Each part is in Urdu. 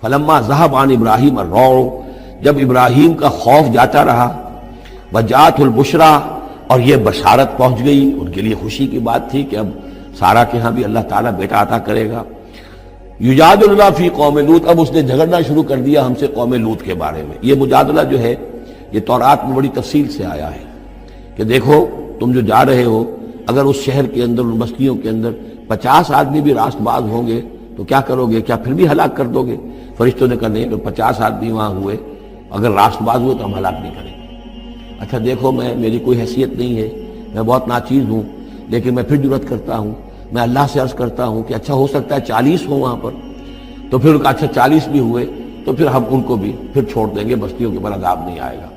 فلما ذهب عن ابراہیم الروع، جب ابراہیم کا خوف جاتا رہا، وجاءت البشرا، اور یہ بشارت پہنچ گئی، ان کے لیے خوشی کی بات تھی کہ اب سارا کے ہاں بھی اللہ تعالیٰ بیٹا عطا کرے گا۔ یجادلنا فی قوم لوط، اب اس نے جھگڑنا شروع کر دیا ہم سے قوم لوط کے بارے میں۔ یہ مجادلہ جو ہے یہ تورات میں بڑی تفصیل سے آیا ہے کہ دیکھو تم جو جا رہے ہو، اگر اس شہر کے اندر، ان بستیوں کے اندر 50 آدمی بھی راست باز ہوں گے تو کیا کرو گے؟ کیا پھر بھی ہلاک کر دو گے؟ فرشتوں نے کہا نہیں، اگر 50 آدمی وہاں ہوئے، اگر راست باز ہوئے تو ہم ہلاک نہیں کریں گے۔ اچھا دیکھو، میری کوئی حیثیت نہیں ہے، میں بہت ناچیز ہوں، لیکن میں پھر جرأت کرتا ہوں، میں اللہ سے عرض کرتا ہوں کہ اچھا ہو سکتا ہے 40 ہوں وہاں پر، تو پھر اچھا 40 بھی ہوئے تو پھر ہم ان کو بھی پھر چھوڑ دیں گے، بستیوں کے پر عذاب نہیں آئے گا۔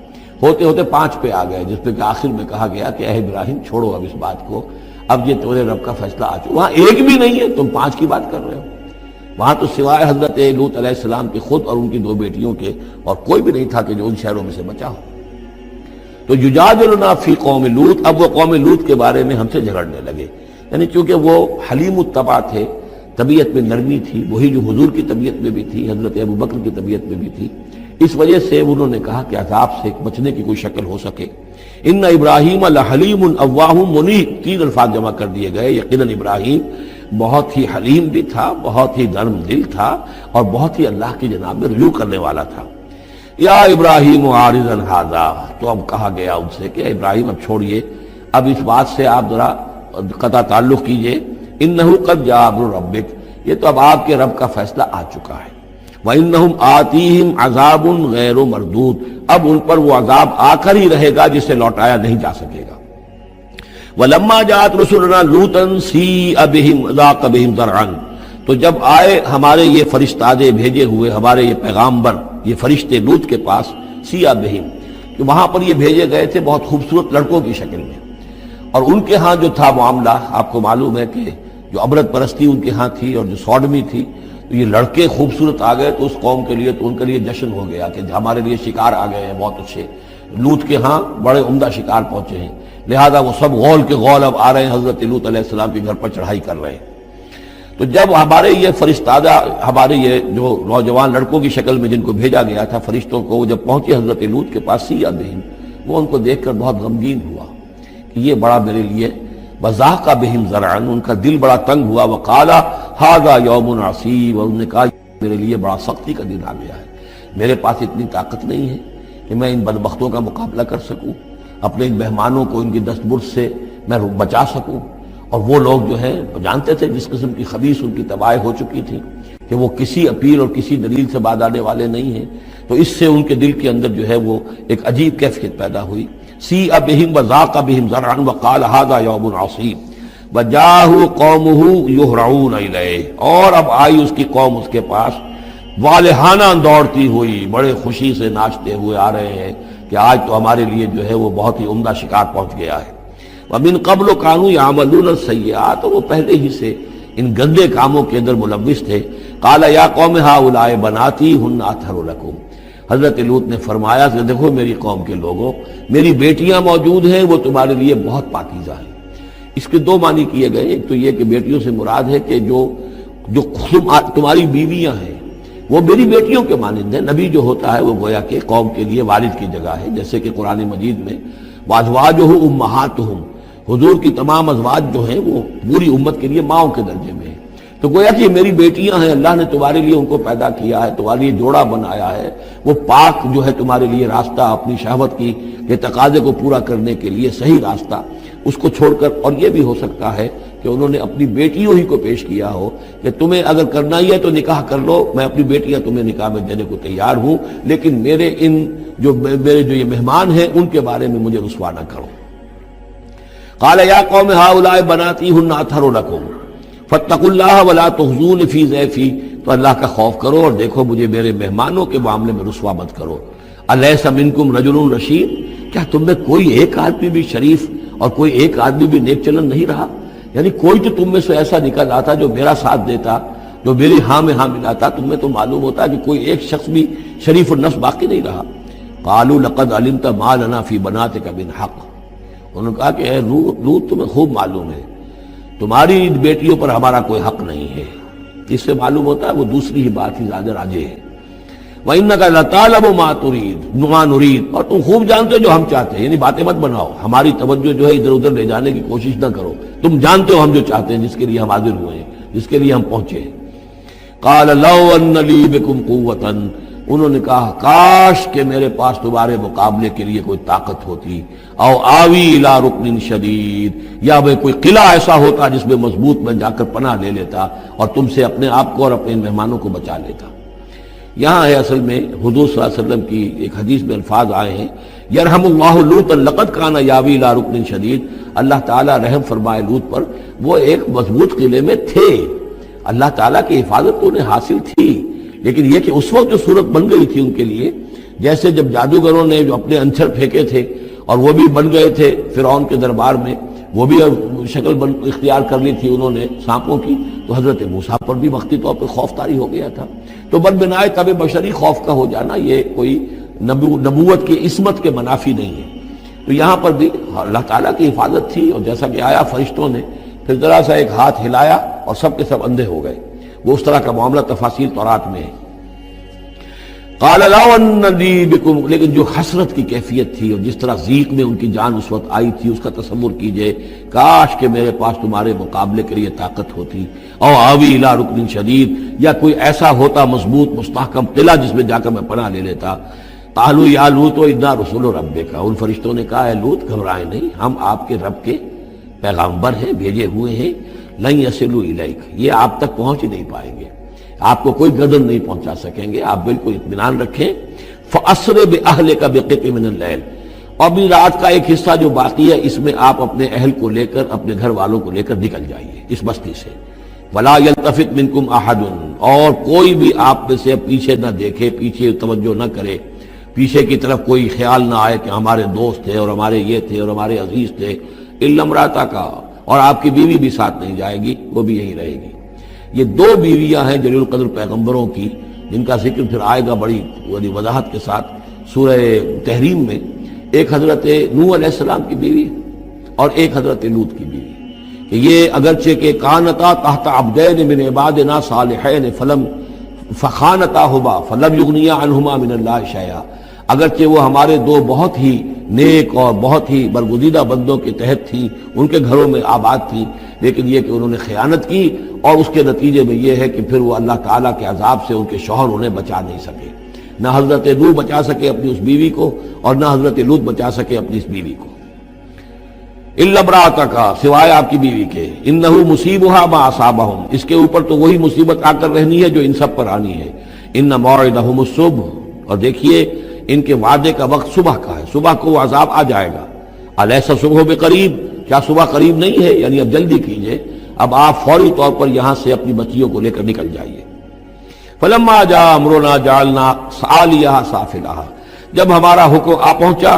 ہوتے ہوتے 5 پہ آ گئے، جس پہ کہ آخر میں کہا گیا کہ اے ابراہیم چھوڑو اب اس بات کو، اب یہ تمہارے رب کا فیصلہ آ چکا۔ وہاں ایک بھی نہیں ہے، تم 5 کی بات کر رہے ہو۔ وہاں تو سوائے حضرت لوط علیہ السلام کے خود اور ان کی 2 بیٹیوں کے اور کوئی بھی نہیں تھا کہ جو ان شہروں میں سے بچا ہو۔ تو یجادلنا فی قوم لوط، اب وہ قوم لوط کے بارے میں ہم سے جھگڑنے لگے، یعنی چونکہ وہ حلیم الطبع تھے، طبیعت میں نرمی تھی، وہی جو حضور کی طبیعت میں بھی تھی، حضرت ابوبکر کی طبیعت میں بھی تھی، اس وجہ سے انہوں نے کہا کہ عذاب سے بچنے کی کوئی شکل ہو سکے۔ ان ابراہیم لحلیم اواہ منیب، 3 الفاظ جمع کر دیے گئے۔ یقیناً ابراہیم بہت ہی حلیم بھی تھا، بہت ہی نرم دل تھا، اور بہت ہی اللہ کی جناب میں رجوع کرنے والا تھا۔ یا ابراہیم عارض عن ھذا، تو اب کہا گیا ان سے کہ ابراہیم اب چھوڑیے، اب اس بات سے آپ ذرا قطع تعلق کیجئے۔ انہ قد جاء امر ربک، یہ تو اب آپ کے رب کا فیصلہ آ چکا ہے۔ وانہم آتیہم عذاب غیر مردود، اب ان پر وہ عذاب آ کر ہی رہے گا جسے لوٹایا نہیں جا سکے گا۔ ولما جاءت رسلنا لوطا سیء بہم وضاق بہم ذرعا، تو جب آئے ہمارے یہ فرشتادے بھیجے ہوئے، ہمارے یہ پیغامبر، یہ فرشتے لوط کے پاس، سیء بہم، کہ وہاں پر یہ بھیجے گئے تھے بہت خوبصورت لڑکوں کی شکل میں، اور ان کے ہاں جو تھا معاملہ، آپ کو معلوم ہے کہ جو عبرت پرستی ان کے ہاں تھی اور جو سوڈمی تھی، تو یہ لڑکے خوبصورت آ گئے تو اس قوم کے لیے، تو ان کے لیے جشن ہو گیا کہ ہمارے لیے شکار آ گئے ہیں بہت اچھے، لوط کے ہاں بڑے عمدہ شکار پہنچے ہیں، لہذا وہ سب غول کے غول اب آ رہے ہیں، حضرت لوط علیہ السلام کے گھر پر چڑھائی کر رہے ہیں۔ تو جب ہمارے یہ فرشتادہ، ہمارے یہ جو نوجوان لڑکوں کی شکل میں جن کو بھیجا گیا تھا فرشتوں کو، وہ جب پہنچے حضرت لوط کے پاس، سیء بہم، وہ ان کو دیکھ کر بہت غمگین ہوا کہ یہ بڑا میرے لیے، وضاق بہم ذرعا، ان کا دل بڑا تنگ ہوا، وقال ھذا یوم عصیب، اور انہوں نے کہا میرے لیے بڑا سختی کا دن آ گیا ہے، میرے پاس اتنی طاقت نہیں ہے کہ میں ان بدبختوں کا مقابلہ کر سکوں، اپنے ان مہمانوں کو ان کی دستبرد سے میں بچا سکوں۔ اور وہ لوگ جو ہیں جانتے تھے جس قسم کی خبیث ان کی تباہی ہو چکی تھی کہ وہ کسی اپیل اور کسی دلیل سے باز آنے والے نہیں ہیں، تو اس سے ان کے دل کے اندر جو ہے وہ ایک عجیب کیفیت پیدا ہوئی۔ سیء بہم وضاق بہم ذرعا وقال ھذا یوم عصیب وجاءہ قومہ یہرعون الیہ، اور اب آئی اس کی قوم اس کے پاس والہانہ دوڑتی ہوئی، بڑے خوشی سے ناچتے ہوئے آ رہے ہیں کہ آج تو ہمارے لیے جو ہے وہ بہت ہی عمدہ شکار پہنچ گیا ہے۔ وَمِن قَبْلُ كَانُوا يَعْمَلُونَ السَّيِّئَاتِ، وہ پہلے ہی سے ان گندے کاموں کے اندر ملوث تھے۔ قَالَ يَا قَوْمِ هَؤُلَاءِ بَنَاتِي هُنَّ أَطْهَرُ لَكُمْ، حضرت لوط نے فرمایا کہ دیکھو میری قوم کے لوگوں، میری بیٹیاں موجود ہیں، وہ تمہارے لیے بہت پاکیزہ ہیں۔ اس کے 2 معنی کیے گئے، ایک تو یہ کہ بیٹیوں سے مراد ہے کہ جو تمہاری بیویاں ہیں وہ میری بیٹیوں کے مانند ہیں۔ نبی جو ہوتا ہے وہ گویا کہ قوم کے لیے والد کی جگہ ہے، جیسے کہ قرآن مجید میں وَأَزْوَاجُهُ أُمَّهَاتُهُمْ، حضور کی تمام ازواج جو ہیں وہ پوری امت کے لیے ماؤں کے درجے میں ہیں، تو گویا کہ یہ میری بیٹیاں ہیں، اللہ نے تمہارے لیے ان کو پیدا کیا ہے، تمہارے لیے جوڑا بنایا ہے، وہ پاک جو ہے تمہارے لیے راستہ، اپنی شہوت کی کے تقاضے کو پورا کرنے کے لیے صحیح راستہ اس کو چھوڑ کر، اور یہ بھی ہو سکتا ہے کہ انہوں نے اپنی بیٹیوں ہی کو پیش کیا ہو کہ تمہیں اگر کرنا ہی ہے تو نکاح کر لو، میں اپنی بیٹیاں تمہیں نکاح میں دینے کو تیار ہوں، لیکن میرے جو یہ مہمان ہیں ان کے بارے میں مجھے رسوا نہ کرو۔ قال یا قوم هؤلاء بناتی هن اطہر لکم فاتقوا اللہ ولا تخزون فی ضیفی، تو اللہ کا خوف کرو اور دیکھو مجھے میرے مہمانوں کے معاملے میں رسوا مت کرو۔ الیس منکم رجل رشید، کیا تم میں کوئی ایک آدمی بھی شریف اور کوئی ایک آدمی بھی نیک چلن نہیں رہا؟ یعنی کوئی تو تم میں سے ایسا نکل آتا جو میرا ساتھ دیتا، جو میری ہاں میں ہاں ملاتا، تم میں تو معلوم ہوتا کہ کوئی ایک شخص بھی شریف النفس باقی نہیں رہا۔ قالوا لقد علمت ما لنا فی بناتک من حق، انہوں نے کہا کہ اے لوط تمہیں خوب معلوم ہے تمہاری بیٹیوں پر ہمارا کوئی حق نہیں ہے۔ اس سے معلوم ہوتا ہے وہ دوسری ہی بات ہی زیادہ راجح ہے وَإِنَّكَ لَتَعْلَمُ مَا نُرِيدُ، اور تم خوب جانتے ہو جو ہم چاہتے ہیں، یعنی باتیں مت بناؤ، ہماری توجہ جو ہے ادھر ادھر لے جانے کی کوشش نہ کرو، تم جانتے ہو ہم جو چاہتے ہیں، جس کے لیے ہم حاضر ہوئے ہیں، جس کے لیے ہم پہنچے ہیں۔ قَالَ لَوْ أَنَّ لِي بِكُمْ قُوَّةً، انہوں نے کہا کاش کہ میرے پاس تمہارے مقابلے کے لیے کوئی طاقت ہوتی، او آوی الی رکن شدید، یا وہ کوئی قلعہ ایسا ہوتا جس میں مضبوط میں جا کر پناہ لے لیتا اور تم سے اپنے آپ کو اور اپنے مہمانوں کو بچا لیتا۔ یہاں ہے اصل میں حضور صلی اللہ علیہ وسلم کی ایک حدیث میں الفاظ آئے ہیں، یرحم اللہ لوطا لقد کان یاوی الی رکن شدید، اللہ تعالیٰ رحم فرمائے لوط پر، وہ ایک مضبوط قلعے میں تھے، اللہ تعالیٰ کی حفاظت تو انہیں حاصل تھی، لیکن یہ کہ اس وقت جو صورت بن گئی تھی ان کے لیے، جیسے جب جادوگروں نے جو اپنے انچر پھینکے تھے اور وہ بھی بن گئے تھے فرعون کے دربار میں، وہ بھی شکل اختیار کر لی تھی انہوں نے سانپوں کی، تو حضرت موسیٰ پر بھی وقتی طور پر خوف طاری ہو گیا تھا۔ تو بد بنائے طب بشری خوف کا ہو جانا یہ کوئی نبوت کی عصمت کے منافی نہیں ہے۔ تو یہاں پر بھی اللہ تعالیٰ کی حفاظت تھی، اور جیسا کہ آیا فرشتوں نے پھر ذرا سا ایک ہاتھ ہلایا اور سب کے سب اندھے ہو گئے، وہ اس طرح کا معاملہ تفاصیل تورات میں ہے۔ قال لو ان لی بکم، لیکن جو حسرت کی کیفیت تھی اور جس طرح ضیق میں ان کی جان اس وقت آئی تھی، اس کا تصور کیجئے، کاش کہ میرے پاس تمہارے مقابلے کے لیے طاقت ہوتی، او آوی الی رکن شدید، یا کوئی ایسا ہوتا مضبوط مستحکم قلعہ جس میں جا کر میں پناہ لے لیتا۔ قالوا یا لوط انا رسول ربک، ان فرشتوں نے کہا اے لوط گھبرائیں نہیں، ہم آپ کے رب کے پیغامبر ہیں، بھیجے ہوئے ہیں، لن یصلوا الیک، یہ آپ تک پہنچ ہی نہیں پائیں گے، آپ کو کوئی گردن نہیں پہنچا سکیں گے، آپ بالکل اطمینان رکھیں۔ فَأَسْرِ بِأَهْلِكَ بِقِطْعٍ مِّنَ اللَّيْلِ، اور بھی رات کا ایک حصہ جو باقی ہے اس میں آپ اپنے اہل کو لے کر، اپنے گھر والوں کو لے کر نکل جائیے اس بستی سے۔ وَلَا يَلْتَفِتْ مِنْكُمْ أَحَدٌ، اور کوئی بھی آپ میں سے پیچھے نہ دیکھے، پیچھے توجہ نہ کرے، پیچھے کی طرف کوئی خیال نہ آئے کہ ہمارے دوست تھے اور ہمارے یہ تھے اور ہمارے عزیز تھے، إِلَّا امْرَأَتَكَ، اور آپ کی بیوی بھی ساتھ نہیں جائے گی، وہ بھی یہیں رہے گی۔ یہ دو بیویاں ہیں جلیل القدر پیغمبروں کی، جن کا ذکر پھر آئے گا بڑی وضاحت کے ساتھ سورہ تحریم میں۔ ایک حضرت نوح علیہ السلام کی بیوی اور ایک حضرت لوط کی بیوی، کہ یہ اگرچہ کہ کانتا تحت عبدین من عبادنا صالحین فخانتاہما فلم یغنیا عنہما من اللہ شیئا، اگرچہ وہ ہمارے دو بہت ہی نیک اور بہت ہی برگزیدہ بندوں کے تحت تھی، ان کے گھروں میں آباد تھی، لیکن یہ کہ انہوں نے خیانت کی، اور اس کے نتیجے میں یہ ہے کہ پھر وہ اللہ تعالیٰ کے عذاب سے ان کے شوہر انہیں بچا نہیں سکے، نہ حضرت نوح بچا سکے اپنی اس بیوی کو، اور نہ حضرت لوط بچا سکے اپنی اس بیوی کو۔ الا امرأتک، سوائے آپ کی بیوی کے، انہ مصیبھا ما اصابہم، اس کے اوپر تو وہی مصیبت آ کر رہنی ہے جو ان سب پر آنی ہے۔ ان موعدہم الصبح، اور دیکھیے ان کے وعدے کا وقت صبح کا ہے، صبح کو وہ عذاب آ جائے گا۔ الیس الصبح بقریب، کیا صبح قریب نہیں ہے؟ یعنی اب جلدی کیجئے، اب آپ فوری طور پر یہاں سے اپنی بچیوں کو لے کر نکل جائیے۔ فلما جاء امرنا جعلنا عالیہا سافلہا، جب ہمارا حکم آ پہنچا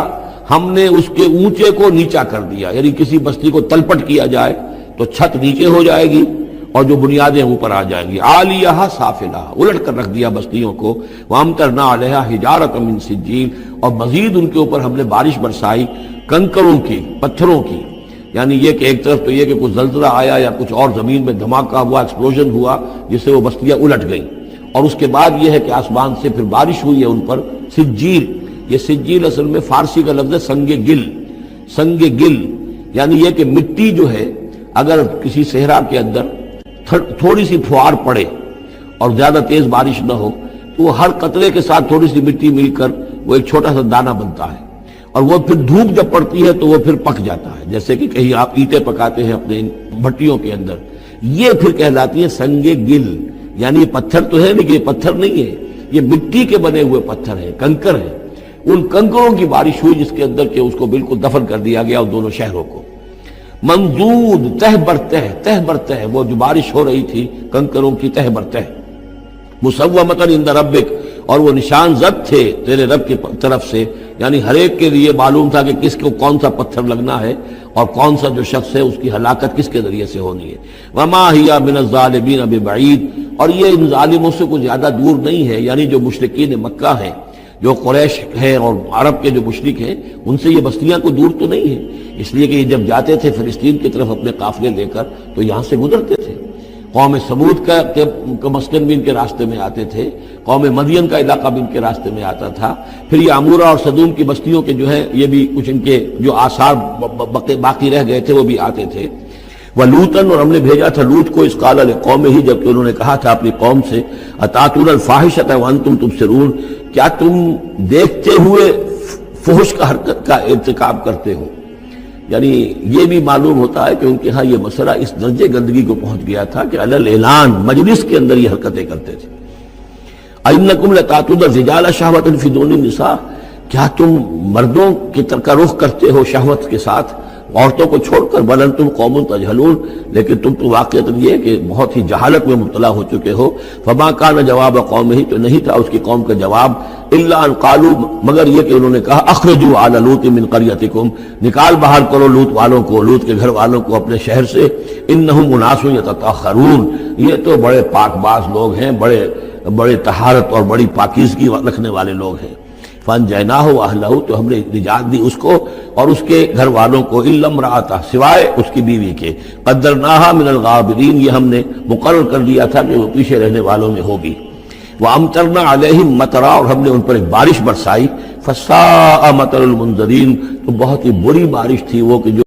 ہم نے اس کے اونچے کو نیچا کر دیا، یعنی کسی بستی کو تلپٹ کیا جائے تو چھت نیچے ہو جائے گی اور جو بنیادیں اوپر آ جائیں گی۔ عالیہا سافلہا، الٹ کر رکھ دیا بستیوں کو۔ وامطرنا علیہا حجارۃ من سجیل، اور مزید ان کے اوپر ہم نے بارش برسائی کنکروں کی، پتھروں کی، یعنی یہ کہ ایک طرف تو یہ کہ کچھ زلزلہ آیا یا کچھ اور زمین میں دھماکہ ہوا، ایکسپلوژن ہوا جس سے وہ بستیاں الٹ گئیں، اور اس کے بعد یہ ہے کہ آسمان سے پھر بارش ہوئی ہے ان پر سجیل۔ یہ سجیل اصل میں فارسی کا لفظ ہے سنگ گل، سنگ گل یعنی یہ کہ مٹی جو ہے اگر کسی صحرا کے اندر تھوڑی سی پھوار پڑے اور زیادہ تیز بارش نہ ہو تو وہ ہر قطرے کے ساتھ تھوڑی سی مٹی مل کر وہ ایک چھوٹا سا دانہ بنتا ہے، اور وہ پھر دھوپ جب پڑتی ہے تو وہ پھر پک جاتا ہے، جیسے کہ کہیں آپ اینٹیں پکاتے ہیں اپنے بھٹیوں کے اندر، یہ پھر کہلاتی ہے سنگ گل۔ یعنی یہ پتھر تو ہے لیکن یہ پتھر نہیں ہے، یہ مٹی کے بنے ہوئے پتھر ہیں، کنکر ہیں۔ ان کنکروں کی بارش ہوئی جس کے اندر کہ اس کو بالکل دفن کر دیا گیا، اور دونوں شہروں کو منضود تہ برتہ وہ جو بارش ہو رہی تھی کنکروں کی تہ برتہ، مسومۃ عند ربک، اور وہ نشان زد تھے تیرے رب کی طرف سے، یعنی ہر ایک کے لیے معلوم تھا کہ کس کو کون سا پتھر لگنا ہے اور کون سا جو شخص ہے اس کی ہلاکت کس کے ذریعے سے ہونی ہے۔ وما ہی من الظالمین ببعید، اور یہ ان ظالموں سے کوئی زیادہ دور نہیں ہے، یعنی جو مشرکین مکہ ہیں، جو قریش ہیں اور عرب کے جو مشرک ہیں، ان سے یہ بستیاں کوئی دور تو نہیں ہیں، اس لیے کہ یہ جب جاتے تھے فلسطین کی طرف اپنے قافلے لے کر تو یہاں سے گزرتے تھے۔ قوم سمود کا مسکن بھی ان کے راستے میں آتے تھے، قوم مدین کا علاقہ بھی ان کے راستے میں آتا تھا، پھر یہ عمورہ اور صدوم کی بستیوں کے جو ہے یہ بھی کچھ ان کے جو آثار باقی رہ گئے تھے وہ بھی آتے تھے۔ وَلُوطًا، اور ہم نے بھیجا تھا لوط کو، اذ قال لقومہ، جبکہ انہوں نے کہا تھا اپنی قوم سے، اتاتون الفاحشۃ وانتم تبصرون، کیا تم دیکھتے ہوئے فحش کا حرکت کا ارتکاب کرتے ہو؟ یعنی یہ بھی معلوم ہوتا ہے کہ ان کے ہاں یہ مسئلہ اس درجے گندگی کو پہنچ گیا تھا کہ علی الاعلان مجلس کے اندر یہ حرکتیں کرتے تھے۔ اَإِنَّكُمْ لَتَأْتُونَ الرِّجَالَ شَهْوَةً فِي دُونِ النِّسَاءِ، کیا تم مردوں کی طرف کا رخ کرتے ہو شہوت کے ساتھ عورتوں کو چھوڑ کر؟ بل انتم قوم تجہلون، لیکن تم تو واقعتاً یہ کہ بہت ہی جہالت میں مبتلا ہو چکے ہو۔ فما کان جواب قومہ، تو نہیں تھا اس کی قوم کا جواب، الا ان قالوا، مگر یہ کہ انہوں نے کہا، اخرجوا آل لوط من قریتکم، نکال باہر کرو لوط والوں کو، لوط کے گھر والوں کو اپنے شہر سے، انہم اناس یتطہرون، یہ تو بڑے پاک باز لوگ ہیں، بڑے طہارت اور بڑی پاکیزگی رکھنے والے لوگ ہیں۔ فانجیناہ واہلہ، تو ہم نے نجات دی اس کو اور اس کے گھر والوں کو، الا امرأتہ، سوائے اس کی بیوی کے، قدرناہا من الغابرین، یہ ہم نے مقرر کر دیا تھا کہ وہ پیچھے رہنے والوں میں ہوگی۔ وَأَمْطَرْنَا عَلَيْهِمْ مَطَرًا، اور ہم نے ان پر ایک بارش برسائی، فَسَاءَ مَطَرُ الْمُنذَرِينَ، تو بہت ہی بری بارش تھی وہ کہ جو